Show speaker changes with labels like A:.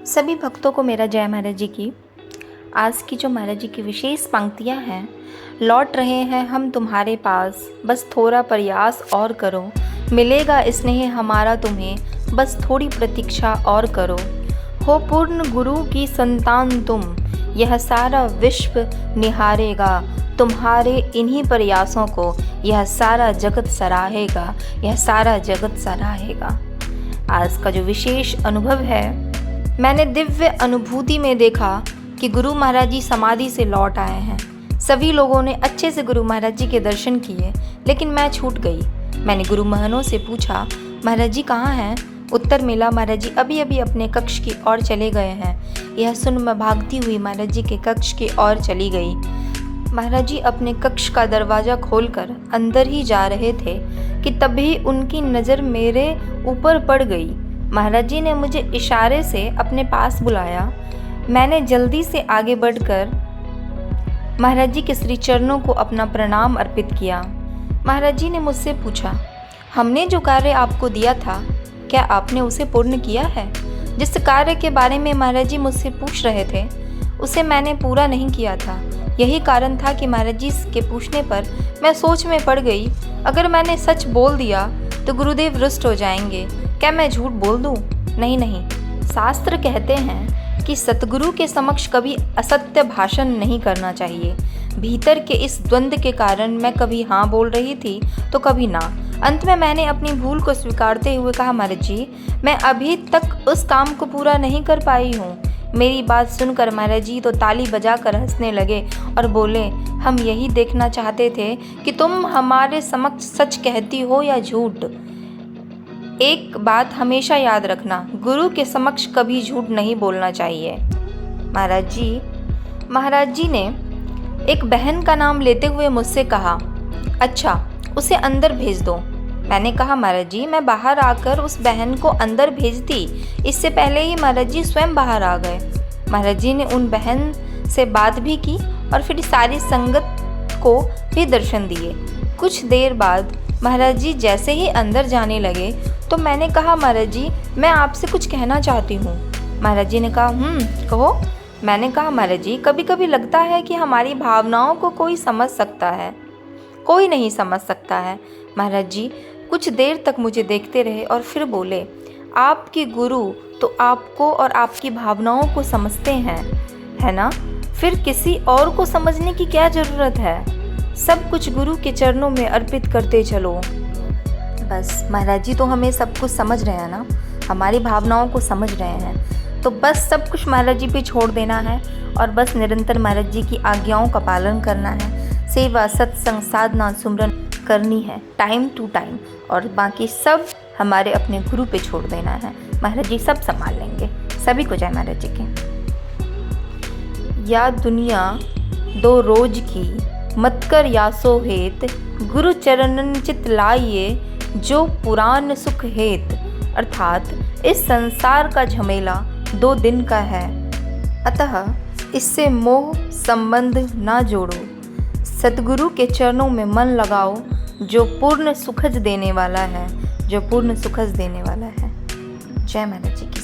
A: सभी भक्तों को मेरा जय महाराज जी की। आज की जो महाराज जी की विशेष पंक्तियाँ हैं, लौट रहे हैं हम तुम्हारे पास, बस थोड़ा प्रयास और करो, मिलेगा स्नेह हमारा तुम्हें, बस थोड़ी प्रतीक्षा और करो। हो पूर्ण गुरु की संतान तुम, यह सारा विश्व निहारेगा, तुम्हारे इन्हीं प्रयासों को यह सारा जगत सराहेगा, यह सारा जगत सराहेगा। आज का जो विशेष अनुभव है, मैंने दिव्य अनुभूति में देखा कि गुरु महाराज जी समाधि से लौट आए हैं। सभी लोगों ने अच्छे से गुरु महाराज जी के दर्शन किए, लेकिन मैं छूट गई। मैंने गुरु महनों से पूछा, महाराज जी कहाँ हैं? उत्तर मिला, महाराज जी अभी अभी अपने कक्ष की ओर चले गए हैं। यह सुन मैं भागती हुई महाराज जी के कक्ष की ओर चली गई। महाराज जी अपने कक्ष का दरवाज़ा खोलकर अंदर ही जा रहे थे कि तभी उनकी नज़र मेरे ऊपर पड़ गई। महाराज जी ने मुझे इशारे से अपने पास बुलाया। मैंने जल्दी से आगे बढ़कर महाराज जी के श्री चरणों को अपना प्रणाम अर्पित किया। महाराज जी ने मुझसे पूछा, हमने जो कार्य आपको दिया था, क्या आपने उसे पूर्ण किया है? जिस कार्य के बारे में महाराज जी मुझसे पूछ रहे थे, उसे मैंने पूरा नहीं किया था। यही कारण था कि महाराज जी के पूछने पर मैं सोच में पड़ गई। अगर मैंने सच बोल दिया तो गुरुदेव रुष्ट हो जाएंगे। क्या मैं झूठ बोल दूं? नहीं, शास्त्र कहते हैं कि सतगुरु के समक्ष कभी असत्य भाषण नहीं करना चाहिए। भीतर के इस द्वंद्व के कारण मैं कभी हाँ बोल रही थी तो कभी ना। अंत में मैंने अपनी भूल को स्वीकारते हुए कहा, महाराज जी मैं अभी तक उस काम को पूरा नहीं कर पाई हूँ। मेरी बात सुनकर महाराज जी तो ताली बजाकर हंसने लगे और बोले, हम यही देखना चाहते थे कि तुम हमारे समक्ष सच कहती हो या झूठ। एक बात हमेशा याद रखना, गुरु के समक्ष कभी झूठ नहीं बोलना चाहिए। महाराज जी ने एक बहन का नाम लेते हुए मुझसे कहा, अच्छा उसे अंदर भेज दो। मैंने कहा, महाराज जी मैं बाहर आकर उस बहन को अंदर भेजती, इससे पहले ही महाराज जी स्वयं बाहर आ गए। महाराज जी ने उन बहन से बात भी की और फिर सारी संगत को भी दर्शन दिए। कुछ देर बाद महाराज जी जैसे ही अंदर जाने लगे तो मैंने कहा, महाराज जी मैं आपसे कुछ कहना चाहती हूँ। महाराज जी ने कहा, कहो। मैंने कहा, महाराज जी कभी कभी लगता है कि हमारी भावनाओं को कोई समझ सकता है, कोई नहीं समझ सकता है। महाराज जी कुछ देर तक मुझे देखते रहे और फिर बोले, आपके गुरु तो आपको और आपकी भावनाओं को समझते हैं, है ना? फिर किसी और को समझने की क्या ज़रूरत है? सब कुछ गुरु के चरणों में अर्पित करते चलो। बस महाराज जी तो हमें सब कुछ समझ रहे हैं ना, हमारी भावनाओं को समझ रहे हैं, तो बस सब कुछ महाराज जी पे छोड़ देना है और बस निरंतर महाराज जी की आज्ञाओं का पालन करना है। सेवा, सत्संग, साधना, सुमरन करनी है टाइम टू टाइम, और बाकी सब हमारे अपने गुरु पे छोड़ देना है। महाराज जी सब संभाल लेंगे। सभी को जय महाराज जी की। या दुनिया दो रोज की, मत कर यासो हेत, गुरु चरणन चित लाइए, जो पुराण सुख हेत। अर्थात इस संसार का झमेला 2 दिन का है, अतः इससे मोह संबंध ना जोड़ो। सतगुरु के चरणों में मन लगाओ, जो पूर्ण सुखद देने वाला है, जो पूर्ण सुखद देने वाला है। जय महाराज जी की।